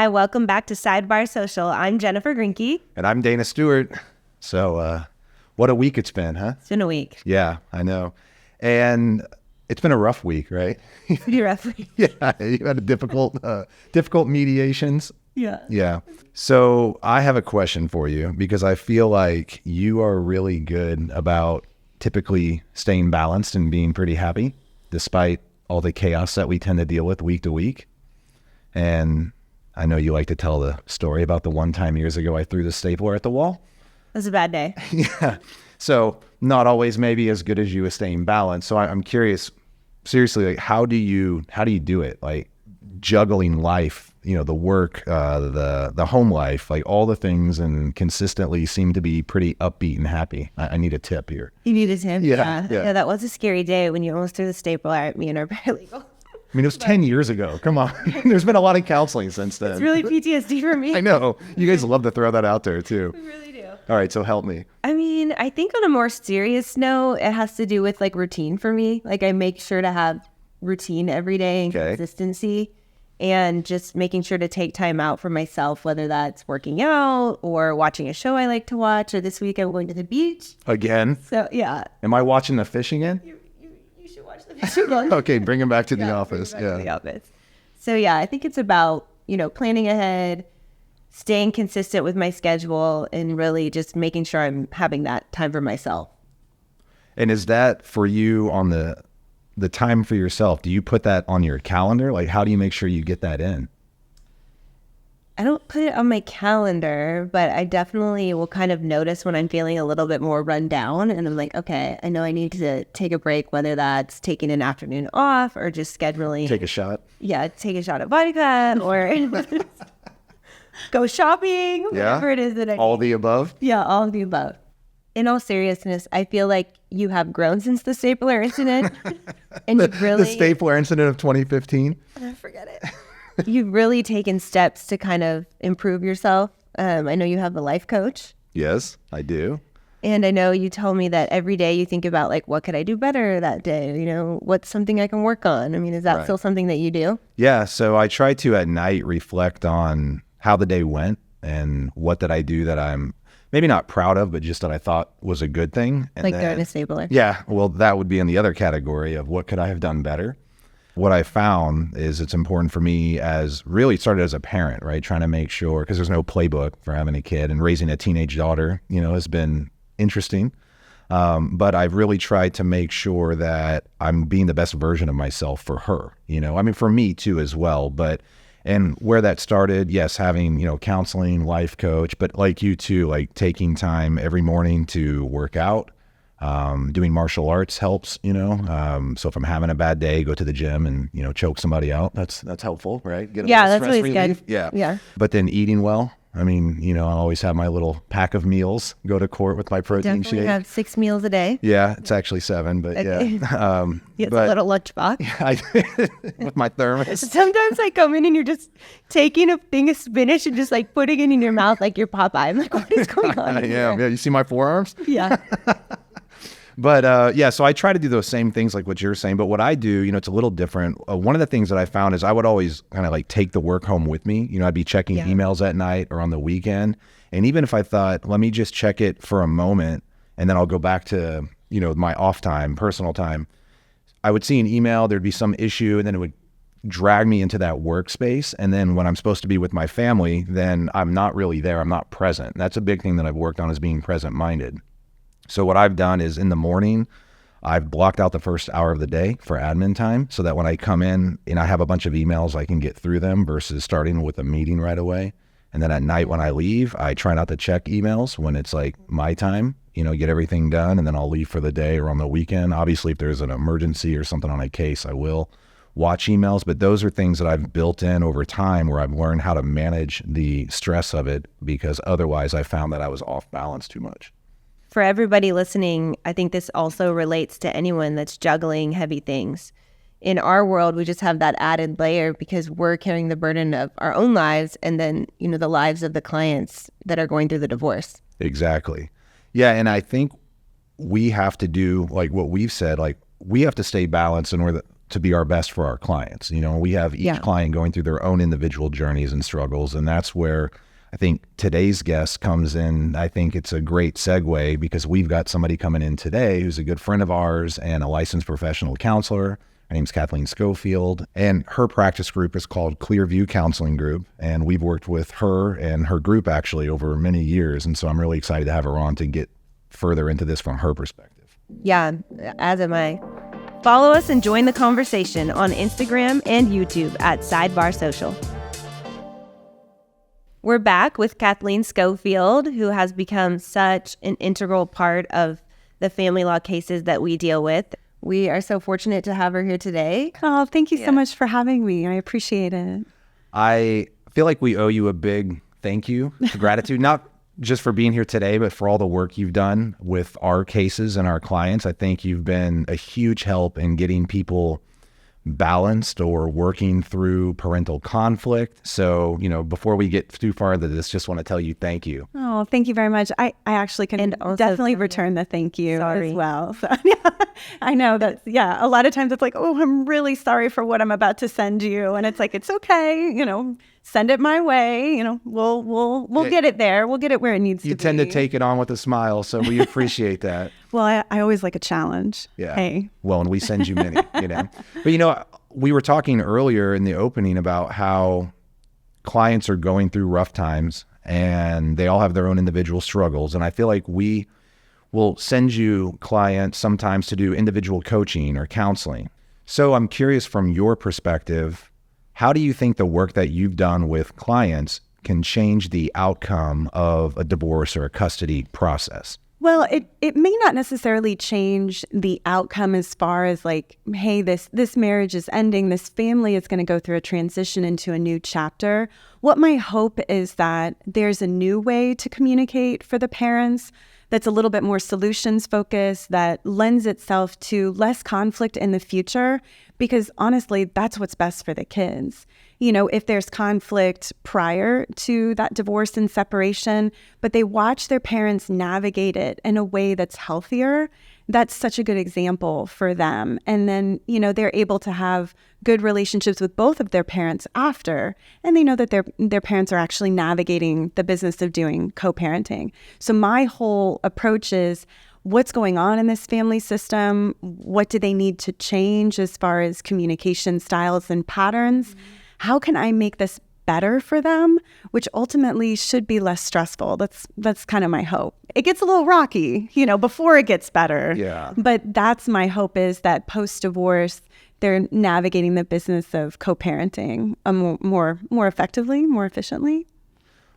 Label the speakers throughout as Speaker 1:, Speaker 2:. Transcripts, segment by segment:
Speaker 1: Hi, welcome back to Sidebar Social. I'm Jennifer Grinke.
Speaker 2: And I'm Dana Stewart. So what a week it's been, huh?
Speaker 1: It's been a week.
Speaker 2: Yeah, I know. And it's been a rough week, right?
Speaker 1: Pretty rough week.
Speaker 2: Yeah, you had a difficult mediations.
Speaker 1: Yeah.
Speaker 2: Yeah. So I have a question for you because I feel like you are really good about typically staying balanced and being pretty happy despite all the chaos that we tend to deal with week to week. And I know you like to tell the story about the one time years ago I threw the stapler at the wall.
Speaker 1: It was a bad day.
Speaker 2: Yeah. So not always maybe as good as you as staying balanced. So I'm curious, seriously, like how do you do it? Like juggling life, the work, the home life, like all the things, and consistently seem to be pretty upbeat and happy. I need a tip here.
Speaker 1: You need a tip?
Speaker 2: Yeah.
Speaker 1: Yeah, that was a scary day when you almost threw the stapler at me and our paralegal.
Speaker 2: I mean, it was 10 years ago. Come on. There's been a lot of counseling since then.
Speaker 1: It's really PTSD for me.
Speaker 2: I know. You guys love to throw that out there too.
Speaker 1: We really do.
Speaker 2: All right. So help me.
Speaker 1: I mean, I think on a more serious note, it has to do with like routine for me. Like I make sure to have routine every day and consistency, and just making sure to take time out for myself, whether that's working out or watching a show I like to watch, or this week I'm going to the beach.
Speaker 2: Again?
Speaker 1: So yeah.
Speaker 2: Am I watching The Fish again?
Speaker 1: You should watch the beach again.
Speaker 2: Okay, bring him back to the office.
Speaker 1: To the office. So yeah, I think it's about, planning ahead, staying consistent with my schedule, and really just making sure I'm having that time for myself.
Speaker 2: And is that for you on the time for yourself? Do you put that on your calendar? Like, how do you make sure you get that in?
Speaker 1: I don't put it on my calendar, but I definitely will kind of notice when I'm feeling a little bit more run down, and I'm like, okay, I know I need to take a break, whether that's taking an afternoon off or just scheduling.
Speaker 2: Take a shot.
Speaker 1: Yeah, take a shot of vodka or go shopping, whatever it is that I
Speaker 2: all the above?
Speaker 1: Yeah, all of the above. In all seriousness, I feel like you have grown since the stapler incident. And you've really...
Speaker 2: The stapler incident of 2015?
Speaker 1: Forget it. You've really taken steps to kind of improve yourself. I know you have a life coach.
Speaker 2: Yes, I do.
Speaker 1: And I know you told me that every day you think about like, what could I do better that day? What's something I can work on? I mean, is that still something that you do?
Speaker 2: Yeah. So I try to at night reflect on how the day went and what did I do that I'm maybe not proud of, but just that I thought was a good thing. And
Speaker 1: like throwing a stapler.
Speaker 2: Yeah. Well, that would be in the other category of what could I have done better? What I found is it's important for me really started as a parent, right? Trying to make sure, because there's no playbook for having a kid, and raising a teenage daughter, has been interesting. But I've really tried to make sure that I'm being the best version of myself for her, I mean, for me too, as well. And where that started, yes, having, counseling, life coach, but like you too, like taking time every morning to work out. Doing martial arts helps, so if I'm having a bad day, go to the gym and, choke somebody out. That's helpful, right? Get
Speaker 1: that's really good.
Speaker 2: Yeah. But then eating well. I mean, I always have my little pack of meals, go to court with my protein
Speaker 1: Definitely
Speaker 2: shake.
Speaker 1: Have 6 meals a day.
Speaker 2: Yeah, it's actually 7, but
Speaker 1: okay.
Speaker 2: Yeah.
Speaker 1: It's a little lunchbox.
Speaker 2: With my thermos.
Speaker 1: Sometimes I come in and you're just taking a thing of spinach and just like putting it in your mouth like you're Popeye. I'm like, what is going on here?
Speaker 2: Yeah. You see my forearms?
Speaker 1: Yeah.
Speaker 2: But so I try to do those same things like what you're saying. But what I do, it's a little different. One of the things that I found is I would always kind of like take the work home with me. I'd be checking emails at night or on the weekend. And even if I thought, let me just check it for a moment and then I'll go back to, my off time, personal time, I would see an email, there'd be some issue, and then it would drag me into that workspace. And then when I'm supposed to be with my family, then I'm not really there. I'm not present. And that's a big thing that I've worked on, is being present-minded. So what I've done is in the morning, I've blocked out the first hour of the day for admin time so that when I come in and I have a bunch of emails, I can get through them versus starting with a meeting right away. And then at night when I leave, I try not to check emails when it's like my time, get everything done, and then I'll leave for the day or on the weekend. Obviously, if there's an emergency or something on a case, I will watch emails, but those are things that I've built in over time where I've learned how to manage the stress of it, because otherwise I found that I was off balance too much.
Speaker 1: For everybody listening, I think this also relates to anyone that's juggling heavy things. In our world, we just have that added layer because we're carrying the burden of our own lives and then, the lives of the clients that are going through the divorce.
Speaker 2: Exactly. Yeah. And I think we have to do like what we've said, like we have to stay balanced in order to be our best for our clients. We have each client going through their own individual journeys and struggles. And that's where I think today's guest comes in. I think it's a great segue because we've got somebody coming in today who's a good friend of ours and a licensed professional counselor. Her name's Kathleen Schofield, and her practice group is called Clearview Counseling Group. And we've worked with her and her group actually over many years. And so I'm really excited to have her on to get further into this from her perspective.
Speaker 1: Yeah, as am I. Follow us and join the conversation on Instagram and YouTube at Sidebar Social. We're back with Kathleen Schofield, who has become such an integral part of the family law cases that we deal with. We are so fortunate to have her here today.
Speaker 3: Oh, thank you so much for having me. I appreciate it.
Speaker 2: I feel like we owe you a big thank you, gratitude, not just for being here today, but for all the work you've done with our cases and our clients. I think you've been a huge help in getting people balanced or working through parental conflict. So, before we get too far into this, just want to tell you thank you.
Speaker 3: Oh, thank you very much. I actually can definitely return the thank you as well. So, I know that, a lot of times it's like, oh, I'm really sorry for what I'm about to send you. And it's like, it's okay, send it my way. We'll get it there. We'll get it where it needs to be.
Speaker 2: You tend to take it on with a smile, so we appreciate that.
Speaker 3: Well, I always like a challenge.
Speaker 2: Yeah.
Speaker 3: Hey.
Speaker 2: Well, and we send you many, But, we were talking earlier in the opening about how clients are going through rough times and they all have their own individual struggles. And I feel like we will send you clients sometimes to do individual coaching or counseling. So I'm curious, from your perspective, how do you think the work that you've done with clients can change the outcome of a divorce or a custody process?
Speaker 3: Well, it may not necessarily change the outcome as far as like, hey, this marriage is ending, this family is going to go through a transition into a new chapter. What my hope is that there's a new way to communicate for the parents that's a little bit more solutions focused, that lends itself to less conflict in the future, because honestly, that's what's best for the kids. If there's conflict prior to that divorce and separation, but they watch their parents navigate it in a way that's healthier, that's such a good example for them. And then, they're able to have good relationships with both of their parents after, and they know that their parents are actually navigating the business of doing co-parenting. So my whole approach is, what's going on in this family system? What do they need to change as far as communication styles and patterns? Mm-hmm. How can I make this better for them, which ultimately should be less stressful? That's kind of my hope. It gets a little rocky, before it gets better.
Speaker 2: Yeah.
Speaker 3: But that's my hope, is that post-divorce, they're navigating the business of co-parenting more effectively, more efficiently.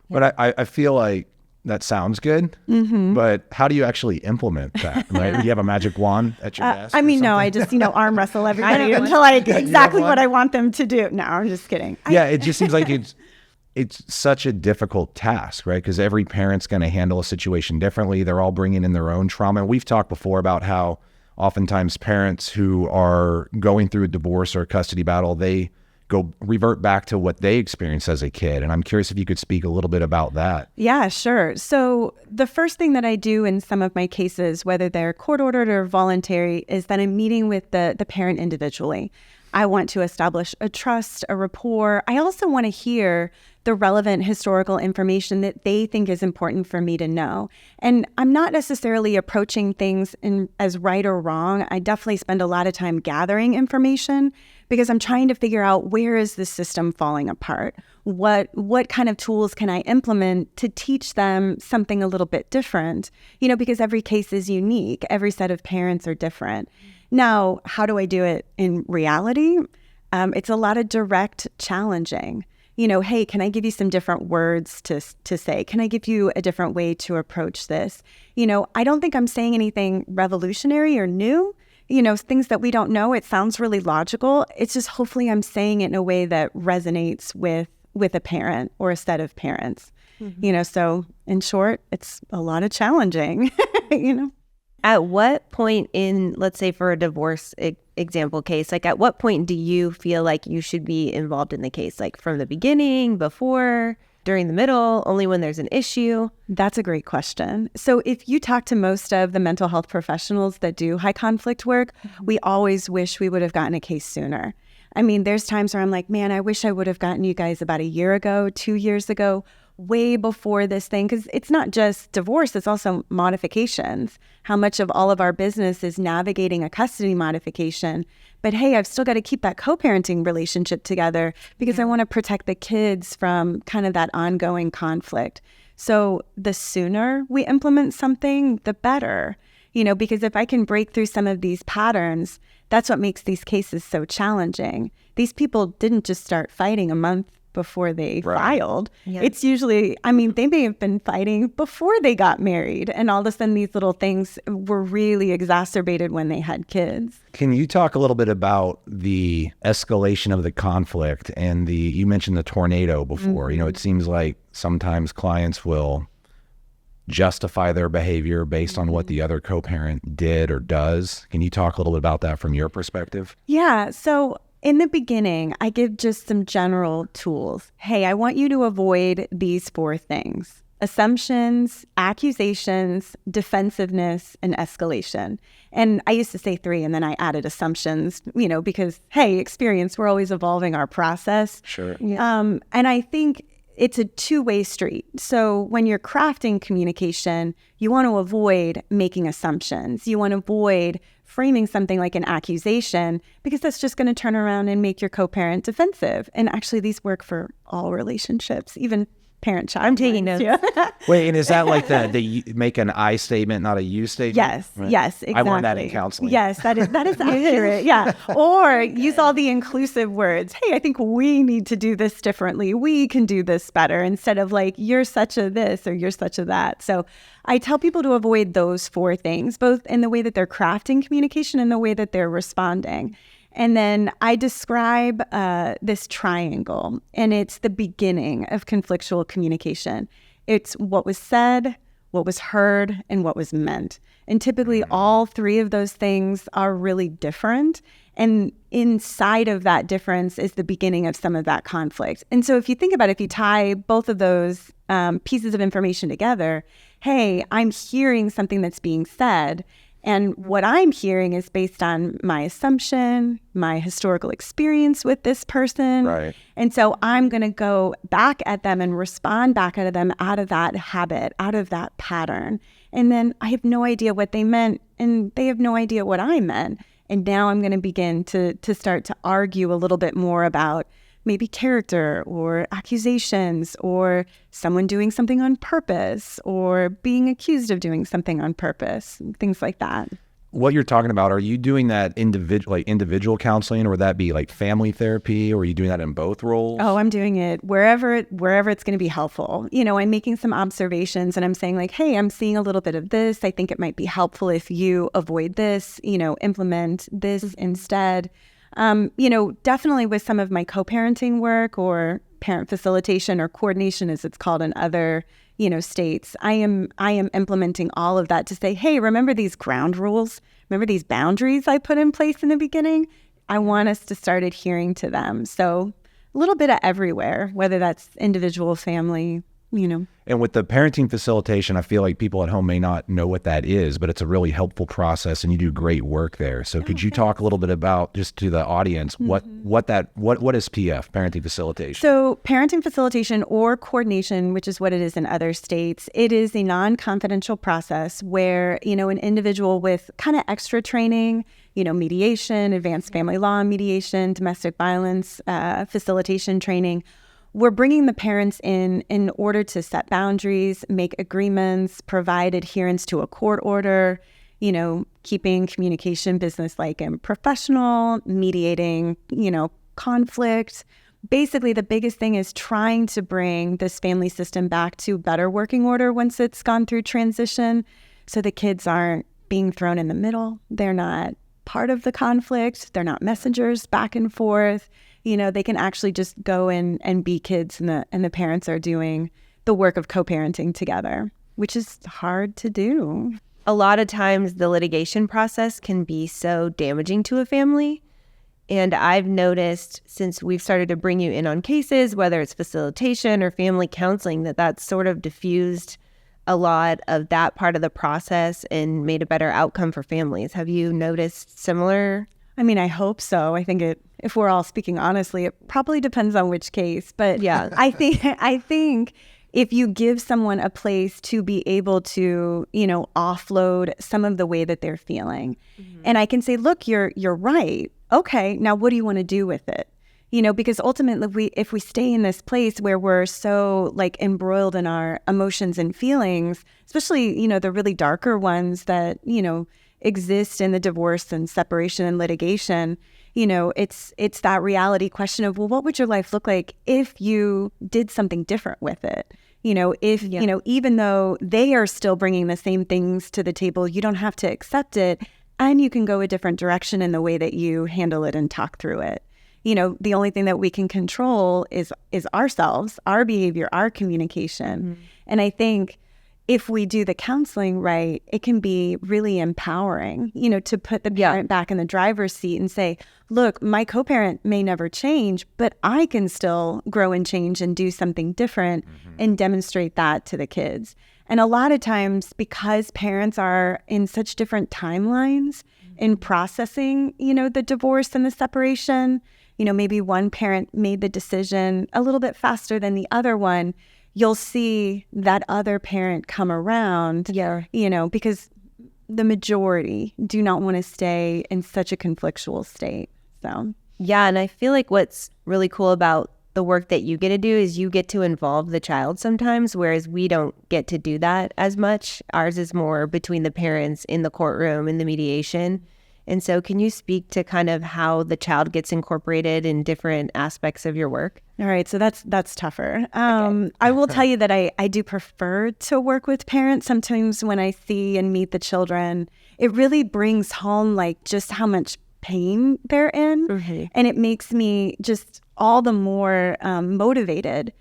Speaker 2: But I feel like that sounds good, but how do you actually implement that? Right? You have a magic wand at your desk?
Speaker 3: No, I just, arm wrestle everybody until I get exactly what I want them to do. No, I'm just kidding.
Speaker 2: Yeah, it just seems like it's such a difficult task, right? Because every parent's going to handle a situation differently. They're all bringing in their own trauma. And we've talked before about how oftentimes parents who are going through a divorce or a custody battle, they revert back to what they experienced as a kid. And I'm curious if you could speak a little bit about that.
Speaker 3: Yeah, sure. So the first thing that I do in some of my cases, whether they're court-ordered or voluntary, is that I'm meeting with the parent individually. I want to establish a trust, a rapport. I also want to hear the relevant historical information that they think is important for me to know. And I'm not necessarily approaching things as right or wrong. I definitely spend a lot of time gathering information because I'm trying to figure out, where is the system falling apart? What kind of tools can I implement to teach them something a little bit different? Because every case is unique. Every set of parents are different. Now, how do I do it in reality? It's a lot of direct challenging. Hey, can I give you some different words to say? Can I give you a different way to approach this? I don't think I'm saying anything revolutionary or new. Things that we don't know. It sounds really logical. It's just, hopefully I'm saying it in a way that resonates with a parent or a set of parents. Mm-hmm. So in short, it's a lot of challenging,
Speaker 1: At what point in, let's say for a divorce example case, like at what point do you feel like you should be involved in the case? Like from the beginning, before, during the middle, only when there's an issue?
Speaker 3: That's a great question. So if you talk to most of the mental health professionals that do high conflict work, we always wish we would have gotten a case sooner. I mean, there's times where I'm like, man, I wish I would have gotten you guys about a year ago, 2 years ago, way before this thing, because it's not just divorce, it's also modifications. How much of all of our business is navigating a custody modification? But hey, I've still got to keep that co-parenting relationship together because I want to protect the kids from kind of that ongoing conflict. So the sooner we implement something, the better, because if I can break through some of these patterns, that's what makes these cases so challenging. These people didn't just start fighting a month before they filed. Yeah. It's usually, they may have been fighting before they got married, and all of a sudden these little things were really exacerbated when they had kids.
Speaker 2: Can you talk a little bit about the escalation of the conflict and you mentioned the tornado before. It seems like sometimes clients will justify their behavior based on what the other co-parent did or does. Can you talk a little bit about that from your perspective?
Speaker 3: Yeah, so in the beginning, I give just some general tools. Hey, I want you to avoid these 4 things: assumptions, accusations, defensiveness, and escalation. And I used to say 3, and then I added assumptions, because, hey, experience, we're always evolving our process.
Speaker 2: Sure.
Speaker 3: Yeah. And I think it's a two-way street. So when you're crafting communication, you want to avoid making assumptions. You want to avoid framing something like an accusation, because that's just going to turn around and make your co-parent defensive. And actually, these work for all relationships, even parent-child.
Speaker 1: I'm taking notes. Yeah.
Speaker 2: Wait, and is that like the make an I statement, not a you statement?
Speaker 3: Yes, right? Yes, exactly.
Speaker 2: I learned that in counseling.
Speaker 3: Yes, that is accurate. Yeah. Or use all the inclusive words. Hey, I think we need to do this differently. We can do this better, instead of like, you're such a this or you're such a that. So I tell people to avoid those 4 things, both in the way that they're crafting communication and the way that they're responding. And then I describe this triangle, and it's the beginning of conflictual communication. It's what was said, what was heard, and what was meant. And typically all 3 of those things are really different. And inside of that difference is the beginning of some of that conflict. And so if you think about it, if you tie both of those pieces of information together, hey, I'm hearing something that's being said, and what I'm hearing is based on my assumption, my historical experience with this person.
Speaker 2: Right.
Speaker 3: And so I'm going to go back at them and respond back at them out of that habit, out of that pattern. And then I have no idea what they meant, and they have no idea what I meant. And now I'm going to begin to start to argue a little bit more about maybe character or accusations or someone doing something on purpose or being accused of doing something on purpose, things like that.
Speaker 2: What you're talking about, are you doing that individual counseling, or would that be like family therapy, or are you doing that in both roles?
Speaker 3: Oh, I'm doing it wherever it's going to be helpful. I'm making some observations and I'm saying like, hey, I'm seeing a little bit of this. I think it might be helpful if you avoid this, implement this instead. Definitely with some of my co-parenting work or parent facilitation or coordination, as it's called in other, states, I am implementing all of that to say, hey, remember these ground rules? Remember these boundaries I put in place in the beginning? I want us to start adhering to them. So a little bit of everywhere, whether that's individual, family,
Speaker 2: And with the parenting facilitation, I feel like people at home may not know what that is, but it's a really helpful process, and you do great work there. So could you talk a little bit about, just to the audience, what is PF, parenting facilitation?
Speaker 3: So parenting facilitation or coordination, which is what it is in other states, it is a non-confidential process where, an individual with kind of extra training, mediation, advanced family law mediation, domestic violence facilitation training, we're bringing the parents in order to set boundaries, make agreements, provide adherence to a court order, keeping communication business-like and professional, mediating, conflict. Basically, the biggest thing is trying to bring this family system back to better working order once it's gone through transition, so the kids aren't being thrown in the middle. They're not part of the conflict. They're not messengers back and forth. They can actually just go in and be kids, and the parents are doing the work of co-parenting together, which is hard to do.
Speaker 1: A lot of times the litigation process can be so damaging to a family. And I've noticed since we've started to bring you in on cases, whether it's facilitation or family counseling, that that's sort of diffused a lot of that part of the process and made a better outcome for families. Have you noticed similar?
Speaker 3: I mean, I hope so. I think if we're all speaking honestly, it probably depends on which case. But
Speaker 1: yeah,
Speaker 3: I think if you give someone a place to be able to, offload some of the way that they're feeling, and I can say, look, you're right. Okay, now what do you want to do with it? Because ultimately, if we stay in this place where we're so embroiled in our emotions and feelings, especially, the really darker ones that, exist in the divorce and separation and litigation, it's that reality question of, well, what would your life look like if you did something different with it? If, even though they are still bringing the same things to the table, you don't have to accept it, and you can go a different direction in the way that you handle it and talk through it. The only thing that we can control is ourselves, our behavior, our communication. And I think if we do the counseling right, it can be really empowering, to put the parent back in the driver's seat and say, look, my co-parent may never change, but I can still grow and change and do something different and demonstrate that to the kids. And a lot of times, because parents are in such different timelines in processing, the divorce and the separation, maybe one parent made the decision a little bit faster than the other one, you'll see that other parent come around, because the majority do not want to stay in such a conflictual state. So,
Speaker 1: yeah. And I feel like what's really cool about the work that you get to do is you get to involve the child sometimes, whereas we don't get to do that as much. Ours is more between the parents in the courtroom, in the mediation. And so can you speak to kind of how the child gets incorporated in different aspects of your work?
Speaker 3: All right. So that's tougher. Okay. I will tell you that I do prefer to work with parents. Sometimes when I see and meet the children, it really brings home just how much pain they're in.
Speaker 1: Mm-hmm.
Speaker 3: And it makes me just all the more motivated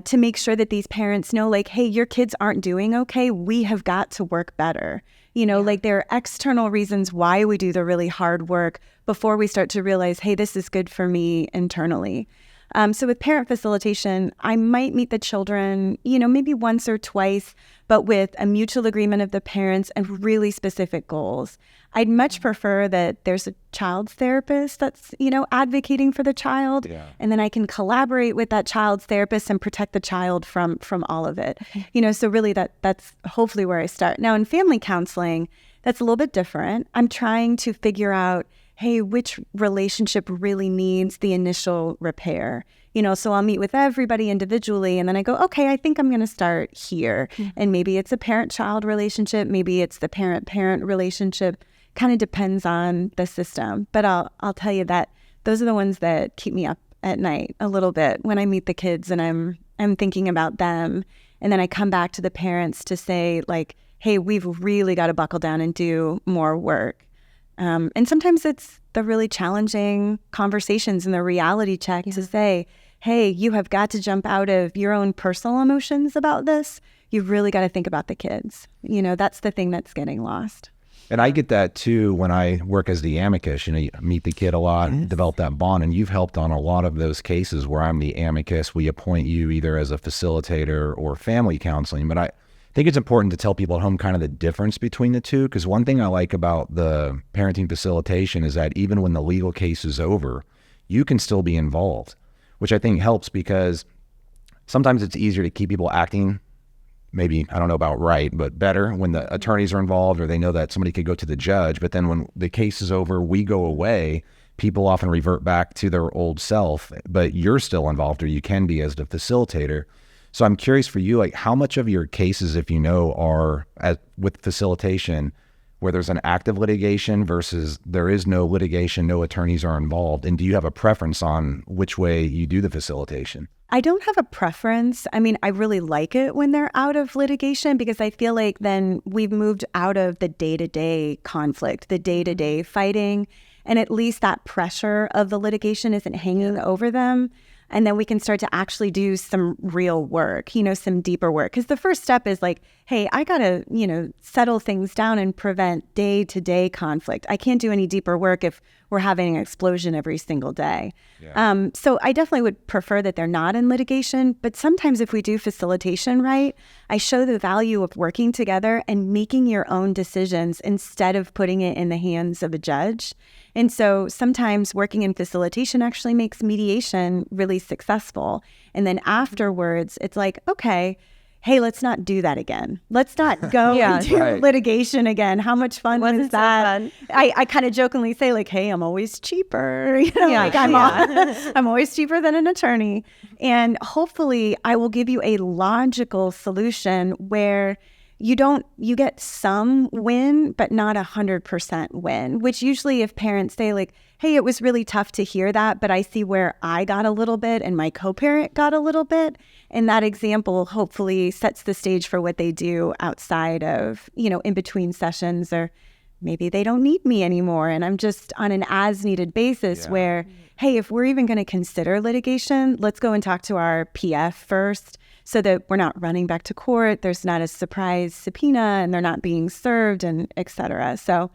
Speaker 3: to make sure that these parents know, hey, your kids aren't doing okay. We have got to work better. There are external reasons why we do the really hard work before we start to realize, hey, this is good for me internally. So with parent facilitation, I might meet the children, maybe once or twice, but with a mutual agreement of the parents and really specific goals. I'd much prefer that there's a child's therapist that's, advocating for the child.
Speaker 2: Yeah.
Speaker 3: And then I can collaborate with that child's therapist and protect the child from all of it. So really that's hopefully where I start. Now in family counseling, that's a little bit different. I'm trying to figure out, hey, which relationship really needs the initial repair? So I'll meet with everybody individually, and then I go, okay, I think I'm going to start here. Mm-hmm. And maybe it's a parent-child relationship, maybe it's the parent-parent relationship. Kind of depends on the system. But I'll tell you that those are the ones that keep me up at night a little bit when I meet the kids and I'm thinking about them. And then I come back to the parents to say, hey, we've really got to buckle down and do more work. And sometimes it's the really challenging conversations and the reality check to say, hey, you have got to jump out of your own personal emotions about this. You've really got to think about the kids. That's the thing that's getting lost.
Speaker 2: And I get that too when I work as the amicus. You meet the kid a lot, develop that bond, and you've helped on a lot of those cases where I'm the amicus. We appoint you either as a facilitator or family counseling. But I think it's important to tell people at home kind of the difference between the two, because one thing I like about the parenting facilitation is that even when the legal case is over, you can still be involved, which I think helps because sometimes it's easier to keep people acting maybe, I don't know about right, but better when the attorneys are involved or they know that somebody could go to the judge. But then when the case is over, we go away, people often revert back to their old self, but you're still involved, or you can be as the facilitator. So I'm curious for you, how much of your cases, if you know, are with facilitation where there's an active litigation versus there is no litigation, no attorneys are involved? And do you have a preference on which way you do the facilitation?
Speaker 3: I don't have a preference. I mean, I really like it when they're out of litigation because I feel like then we've moved out of the day-to-day conflict, the day-to-day fighting, and at least that pressure of the litigation isn't hanging over them. And then we can start to actually do some real work, some deeper work. Because the first step is hey, I got to, settle things down and prevent day-to-day conflict. I can't do any deeper work if we're having an explosion every single day. So I definitely would prefer that they're not in litigation, but sometimes if we do facilitation right, I show the value of working together and making your own decisions instead of putting it in the hands of a judge. And so sometimes working in facilitation actually makes mediation really successful. And then afterwards, it's like, okay, hey, let's not do that again. Let's not go into litigation again. How much fun was that? So I kind of jokingly say like, hey, I'm always cheaper. I'm always cheaper than an attorney. And hopefully I will give you a logical solution where you get some win, but not 100% win, which usually if parents say like, hey, it was really tough to hear that, but I see where I got a little bit and my co-parent got a little bit. And that example hopefully sets the stage for what they do outside of, in between sessions, or maybe they don't need me anymore. And I'm just on an as needed basis where, hey, if we're even going to consider litigation, let's go and talk to our PF first, so that we're not running back to court. There's not a surprise subpoena and they're not being served, and et cetera. So,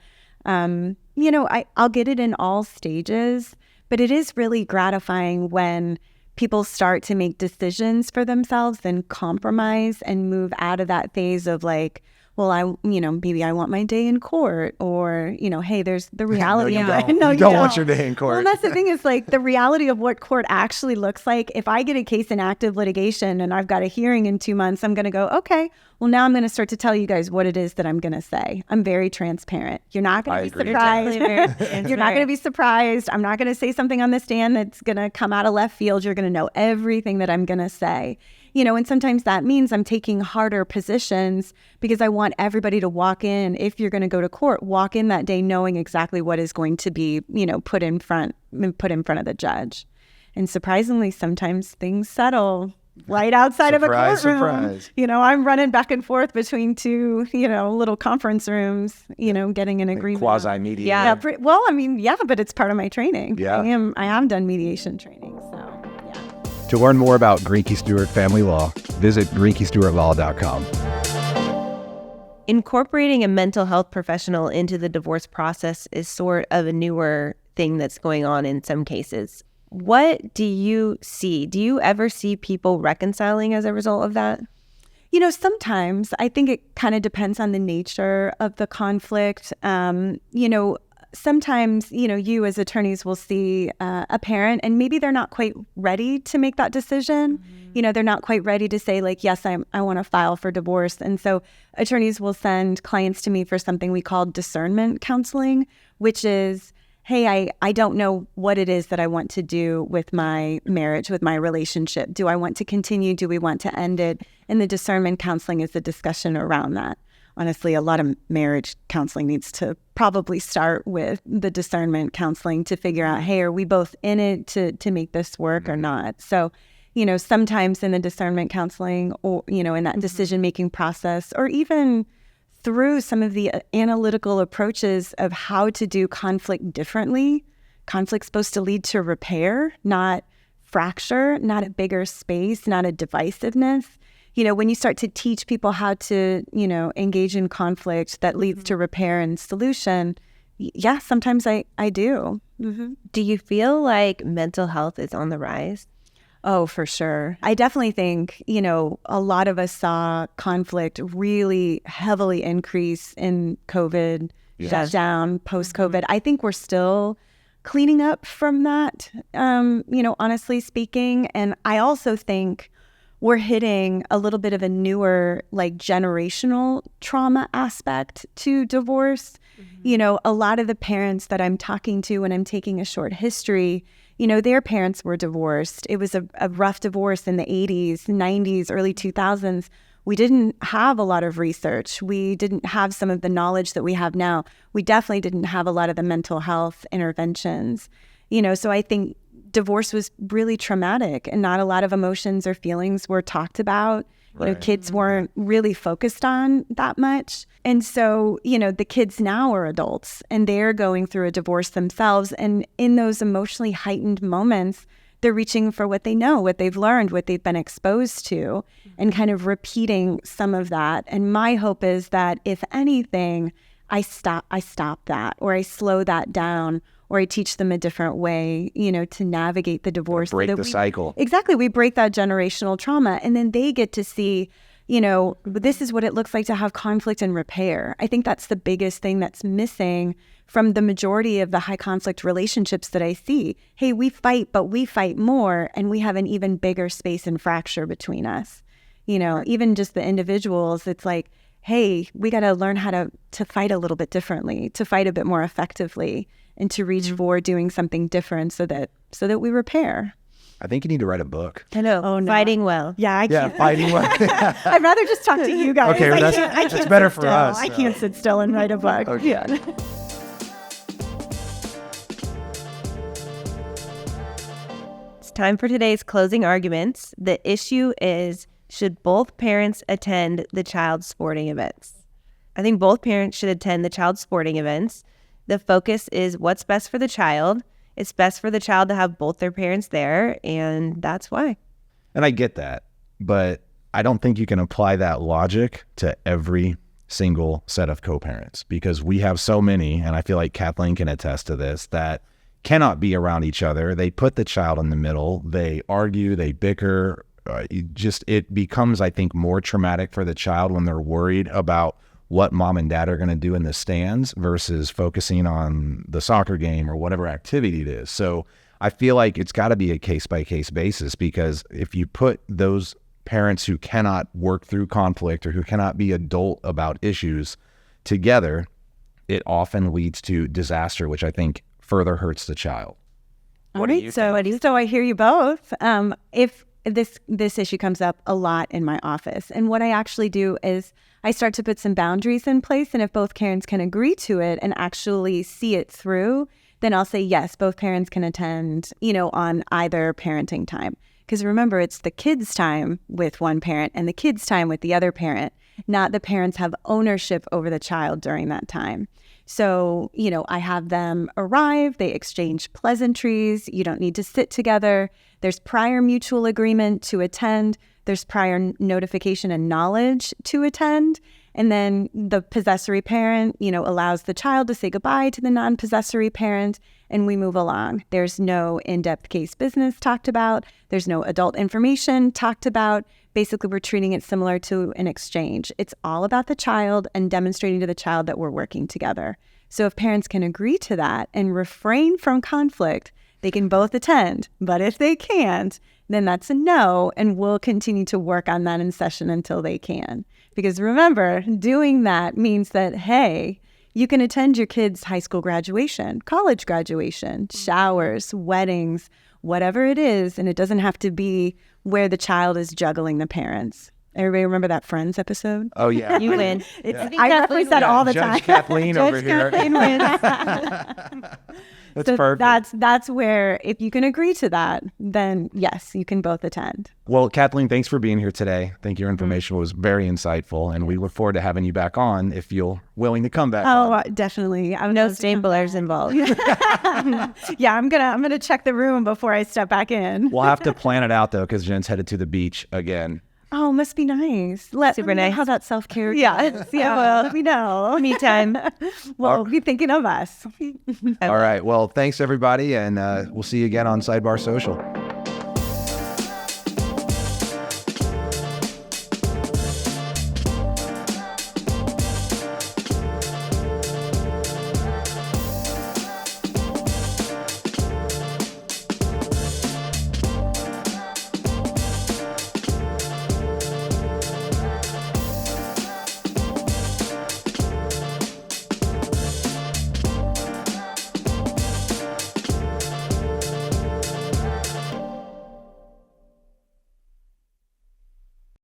Speaker 3: I'll get it in all stages, but it is really gratifying when people start to make decisions for themselves and compromise and move out of that phase of like, well, maybe I want my day in court, or, hey, there's the reality of it.
Speaker 2: No, you don't want your day in court.
Speaker 3: Well, that's the thing is like the reality of what court actually looks like. If I get a case in active litigation and I've got a hearing in 2 months, I'm going to go, okay, well, now I'm going to start to tell you guys what it is that I'm going to say. I'm very transparent. You're not going to be surprised. You're not going to be surprised. I'm not going to say something on the stand that's going to come out of left field. You're going to know everything that I'm going to say. And sometimes that means I'm taking harder positions because I want everybody to walk in. If you're going to go to court, walk in that day knowing exactly what is going to be, put in front of the judge. And surprisingly, sometimes things settle right outside of a courtroom.
Speaker 2: Surprise.
Speaker 3: I'm running back and forth between two, little conference rooms, getting an agreement.
Speaker 2: Quasi-mediation.
Speaker 3: Yeah. But it's part of my training. Yeah. I have done mediation training, so.
Speaker 2: To learn more about Greinke Stewart Family Law, visit GreinkeStewartLaw.com.
Speaker 1: Incorporating a mental health professional into the divorce process is sort of a newer thing that's going on in some cases. What do you see? Do you ever see people reconciling as a result of that?
Speaker 3: Sometimes. I think it kind of depends on the nature of the conflict. Sometimes, you as attorneys will see a parent and maybe they're not quite ready to make that decision. Mm-hmm. They're not quite ready to say like, yes, I want to file for divorce. And so attorneys will send clients to me for something we call discernment counseling, which is, hey, I don't know what it is that I want to do with my marriage, with my relationship. Do I want to continue? Do we want to end it? And the discernment counseling is the discussion around that. Honestly, a lot of marriage counseling needs to probably start with the discernment counseling to figure out, hey, are we both in it to make this work or not? So, sometimes in the discernment counseling or, in that decision-making process, or even through some of the analytical approaches of how to do conflict differently, conflict's supposed to lead to repair, not fracture, not a bigger space, not a divisiveness. When you start to teach people how to, engage in conflict that leads to repair and solution, yeah, sometimes I do. Mm-hmm.
Speaker 1: Do you feel like mental health is on the rise?
Speaker 3: Oh, for sure. I definitely think, a lot of us saw conflict really heavily increase in COVID, shutdown, post-COVID. I think we're still cleaning up from that, honestly speaking. And I also think we're hitting a little bit of a newer, like generational trauma aspect to divorce. Mm-hmm. A lot of the parents that I'm talking to when I'm taking a short history, their parents were divorced. It was a rough divorce in the 80s, 90s, early 2000s. We didn't have a lot of research. We didn't have some of the knowledge that we have now. We definitely didn't have a lot of the mental health interventions. So I think divorce was really traumatic and not a lot of emotions or feelings were talked about. Right. Kids weren't really focused on that much. And so, the kids now are adults and they're going through a divorce themselves. And in those emotionally heightened moments, they're reaching for what they know, what they've learned, what they've been exposed to, and kind of repeating some of that. And my hope is that if anything, I stop that, or I slow that down, or I teach them a different way, to navigate the divorce.
Speaker 2: Break the cycle.
Speaker 3: Exactly. We break that generational trauma, and then they get to see, this is what it looks like to have conflict and repair. I think that's the biggest thing that's missing from the majority of the high conflict relationships that I see. Hey, we fight, but we fight more, and we have an even bigger space and fracture between us. Even just the individuals, it's like, hey, we got to learn how to fight a little bit differently, to fight a bit more effectively, and to reach for doing something different so that we repair.
Speaker 2: I think you need to write a book.
Speaker 1: I know.
Speaker 3: Oh, no.
Speaker 1: Fighting well.
Speaker 3: Yeah, I can't.
Speaker 2: Yeah, fighting well.
Speaker 3: I'd rather just talk to you guys.
Speaker 2: Okay,
Speaker 3: I
Speaker 2: that's
Speaker 3: can't
Speaker 2: better
Speaker 3: sit
Speaker 2: for
Speaker 3: still.
Speaker 2: us.
Speaker 3: I can't sit still and write a book.
Speaker 2: Okay.
Speaker 3: Yeah.
Speaker 1: It's time for today's closing arguments. The issue is, should both parents attend the child's sporting events? I think both parents should attend the child's sporting events. The focus is what's best for the child. It's best for the child to have both their parents there, and that's why.
Speaker 2: And I get that, but I don't think you can apply that logic to every single set of co-parents, because we have so many, and I feel like Kathleen can attest to this, that cannot be around each other. They put the child in the middle. They argue, they bicker. It becomes, I think, more traumatic for the child when they're worried about what mom and dad are going to do in the stands versus focusing on the soccer game or whatever activity it is. So I feel like it's got to be a case-by-case basis, because if you put those parents who cannot work through conflict or who cannot be adult about issues together, it often leads to disaster, which I think further hurts the child.
Speaker 3: All right, so I hear you both. If this issue comes up a lot in my office, and what I actually do is I start to put some boundaries in place, and if both parents can agree to it and actually see it through, then I'll say yes, both parents can attend, on either parenting time. Because remember, it's the kids' time with one parent and the kids' time with the other parent, not the parents have ownership over the child during that time. So, I have them arrive, they exchange pleasantries, you don't need to sit together. There's prior mutual agreement to attend. There's prior notification and knowledge to attend. And then the possessory parent, allows the child to say goodbye to the non-possessory parent, and we move along. There's no in-depth case business talked about. There's no adult information talked about. Basically, we're treating it similar to an exchange. It's all about the child and demonstrating to the child that we're working together. So if parents can agree to that and refrain from conflict, they can both attend. But if they can't, then that's a no, and we'll continue to work on that in session until they can. Because remember, doing that means that, hey, you can attend your kid's high school graduation, college graduation, showers, weddings, whatever it is, and it doesn't have to be where the child is juggling the parents. Everybody remember that Friends episode?
Speaker 2: Oh, yeah.
Speaker 1: You win.
Speaker 3: I reference that all the time.
Speaker 2: Judge Kathleen over here.
Speaker 3: Kathleen wins.
Speaker 2: That's
Speaker 3: so
Speaker 2: perfect.
Speaker 3: That's where, if you can agree to that, then yes, you can both attend.
Speaker 2: Well, Kathleen, thanks for being here today. I think your information was very insightful, and we look forward to having you back on if you're willing to come back on.
Speaker 3: Oh, definitely.
Speaker 1: No staplers involved.
Speaker 3: Yeah, I'm gonna check the room before I step back in.
Speaker 2: We'll have to plan it out, though, because Jen's headed to the beach again.
Speaker 3: Oh, must be nice. Super nice. How that self-care.
Speaker 1: Yeah.
Speaker 3: Well, let me know.
Speaker 1: Anytime.
Speaker 3: Well, be thinking of us.
Speaker 2: All right. Well, thanks, everybody, and we'll see you again on Sidebar Social.